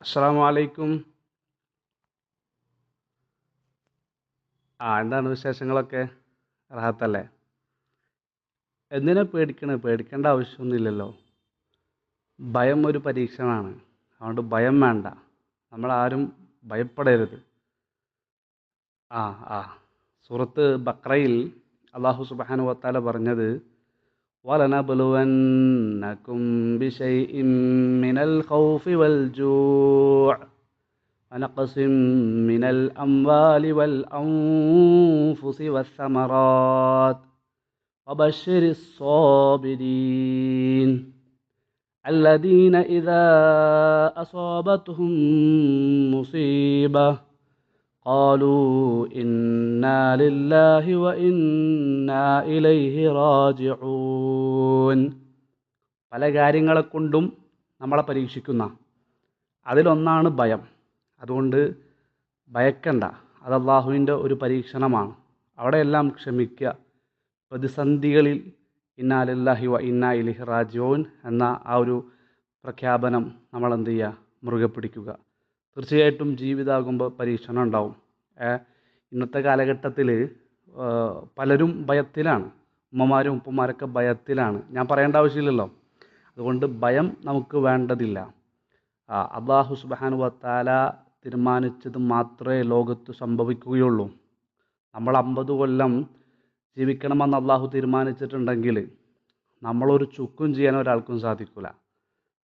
അസ്സലാമു അലൈക്കും. എന്താണ് വിശേഷങ്ങളൊക്കെ? റാഹത്തല്ലേ? എന്തിനാ പേടിക്കണത്? പേടിക്കേണ്ട ആവശ്യമൊന്നുമില്ലല്ലോ. ഭയം ഒരു പരീക്ഷണമാണ്. അതുകൊണ്ട് ഭയം വേണ്ട. നമ്മളാരും ഭയപ്പെടരുത്. ആ ആ സൂറത്ത് ബഖറയിൽ അല്ലാഹു സുബ്ഹാനഹു വ തആല പറഞ്ഞത് വലനബ്ലുവന്നകും ബിശൈഇം മിനൽ ഖൗഫി വൽ ജൂഅ് ونقص من الأموال والأنفس والثمرات وبشر الصابرين الذين إذا أصابتهم مصيبة قالوا إنا لله وإنا إليه راجعون. പല കാര്യങ്ങളെ കൊണ്ടും നമ്മളെ പരീക്ഷിക്കുന്ന അതിലൊന്നാണ് ഭയം. അതുകൊണ്ട് ഭയക്കണ്ട. അത് അള്ളാഹുവിൻ്റെ ഒരു പരീക്ഷണമാണ്. അവിടെയെല്ലാം ക്ഷമിക്കുക. പ്രതിസന്ധികളിൽ ഇന്നാ ലില്ലാഹി വ ഇന്നാ ഇലൈഹി റാജിഊൻ എന്ന ആ ഒരു പ്രഖ്യാപനം നമ്മൾ എന്ത് ചെയ്യുക? മുറുകെ പിടിക്കുക. തീർച്ചയായിട്ടും ജീവിതമാകുമ്പോൾ പരീക്ഷണം ഉണ്ടാവും. ഇന്നത്തെ കാലഘട്ടത്തിൽ പലരും ഭയത്തിലാണ്. ഉമ്മമാരും ഉപ്പമാരൊക്കെ ഭയത്തിലാണ്. ഞാൻ പറയേണ്ട ആവശ്യമില്ലല്ലോ. അതുകൊണ്ട് ഭയം നമുക്ക് വേണ്ടതില്ല. അല്ലാഹു സുബ്ഹാനഹു വ തആല തീരുമാനിച്ചത് മാത്രമേ ലോകത്ത് സംഭവിക്കുകയുള്ളൂ. നമ്മൾ 50 കൊല്ലം ജീവിക്കണമെന്ന് അല്ലാഹു തീരുമാനിച്ചിട്ടുണ്ടെങ്കിൽ നമ്മളൊരു ചുക്കും ചെയ്യാൻ ഒരാൾക്കും സാധിക്കില്ല.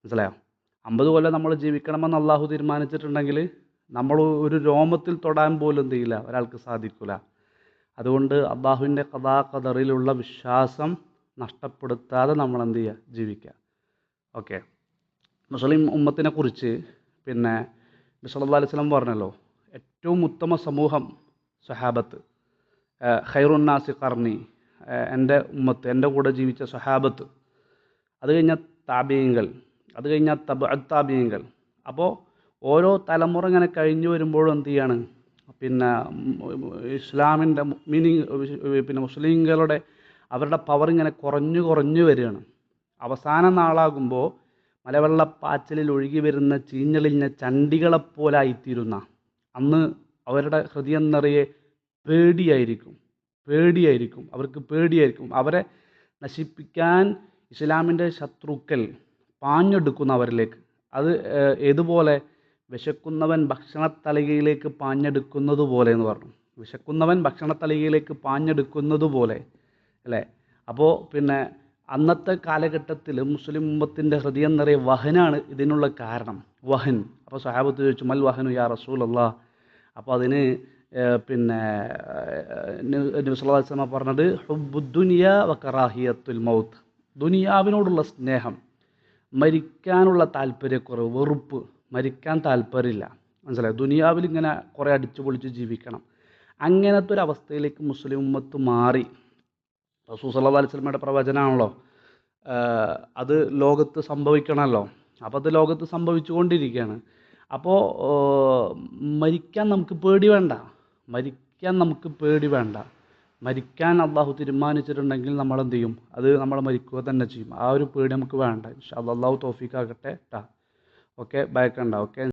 മനസ്സിലായോ? 50 കൊല്ലം നമ്മൾ ജീവിക്കണമെന്ന് അല്ലാഹു തീരുമാനിച്ചിട്ടുണ്ടെങ്കിൽ നമ്മൾ ഒരു രോമത്തിൽ തൊടാൻ പോലും എന്ത് ചെയ്യില്ല, ഒരാൾക്ക് സാധിക്കില്ല. അതുകൊണ്ട് അല്ലാഹുവിൻ്റെ ഖദാ ഖദറിലുള്ള വിശ്വാസം നഷ്ടപ്പെടുത്താതെ നമ്മൾ എന്ത് ചെയ്യുക? ജീവിക്കുക. ഓക്കെ. മുസ്ലിം ഉമ്മത്തിനെ കുറിച്ച് നബി സല്ലല്ലാഹു അലൈഹി വസല്ലം പറഞ്ഞല്ലോ, ഏറ്റവും ഉത്തമ സമൂഹം സ്വഹാബത്ത്, ഖൈറുന്നാസി ഖർനി, എൻ്റെ ഉമ്മത്ത്, എൻ്റെ കൂടെ ജീവിച്ച സ്വഹാബത്ത്, അത് കഴിഞ്ഞ താബിഈങ്ങൾ, അത് കഴിഞ്ഞ തബഅത് താബിഈങ്ങൾ. അപ്പോൾ ഓരോ തലമുറ ഇങ്ങനെ കഴിഞ്ഞു വരുമ്പോഴും എന്ത് ചെയ്യാണ്, ഇസ്ലാമിൻ്റെ മുസ്ലിങ്ങളുടെ അവരുടെ പവർ ഇങ്ങനെ കുറഞ്ഞു കുറഞ്ഞു വരികയാണ്. അവസാന നാളാകുമ്പോൾ മലവെള്ളപ്പാച്ചിലിൽ ഒഴുകി വരുന്ന ചീഞ്ഞളിഞ്ഞ ചണ്ടികളെപ്പോലായിത്തീരുന്ന അന്ന് അവരുടെ ഹൃദയം നിറയെ പേടിയായിരിക്കും. അവർക്ക് പേടിയായിരിക്കും. അവരെ നശിപ്പിക്കാൻ ഇസ്ലാമിൻ്റെ ശത്രുക്കൾ പാഞ്ഞെടുക്കുന്ന അവരിലേക്ക്. അത് ഏതുപോലെ? വിശക്കുന്നവൻ ഭക്ഷണത്തളികയിലേക്ക് പാഞ്ഞെടുക്കുന്നത് പോലെ എന്ന് പറഞ്ഞു. വിശക്കുന്നവൻ ഭക്ഷണത്തളികയിലേക്ക് പാഞ്ഞെടുക്കുന്നത് പോലെ അല്ലേ? അപ്പോൾ അന്നത്തെ കാലഘട്ടത്തിൽ മുസ്ലിം ഉമ്മത്തിൻ്റെ ഹൃദയം നിറയെ വഹനാണ് ഇതിനുള്ള കാരണം. വഹൻ. അപ്പോൾ സ്വഹാബത്ത് ചോദിച്ചു, മൽ വഹനു യാ റസൂലല്ലാഹ്. അപ്പോൾ അതിന് നബി സല്ലല്ലാഹു അലൈഹി വസല്ലം പറഞ്ഞത് ഹുബ്ബുദ്ദുനിയ വ കറാഹിയത്തുൽ മൗത്ത്. ദുനിയാവിനോടുള്ള സ്നേഹം, മരിക്കാനുള്ള താല്പര്യക്കുറവ്, വെറുപ്പ്, മരിക്കാൻ താല്പര്യമില്ല. മനസ്സിലായി? ദുനിയാവിൽ ഇങ്ങനെ കുറേ അടിച്ചു പൊളിച്ച് ജീവിക്കണം. അങ്ങനത്തെ ഒരു അവസ്ഥയിലേക്ക് മുസ്ലിം ഉമ്മത്ത് മാറി. റസൂൽ സല്ലല്ലാഹു അലൈഹി വസല്ലമയുടെ പ്രവചനമാണല്ലോ, അത് ലോകത്ത് സംഭവിക്കണമല്ലോ. അപ്പോൾ അത് ലോകത്ത് സംഭവിച്ചുകൊണ്ടിരിക്കുകയാണ്. അപ്പോൾ മരിക്കാൻ നമുക്ക് പേടി വേണ്ട. മരിക്കാൻ അള്ളാഹു തീരുമാനിച്ചിട്ടുണ്ടെങ്കിൽ നമ്മൾ എന്ത് ചെയ്യും? അത് നമ്മൾ മരിക്കുക തന്നെ ചെയ്യും. ആ ഒരു പേടി നമുക്ക് വേണ്ട. ഇൻഷാ അല്ലാഹ്. അള്ളാഹു തൗഫീഖ് ആകട്ടെ. ഓക്കെ, ഭയക്കണ്ട. ഓക്കെ.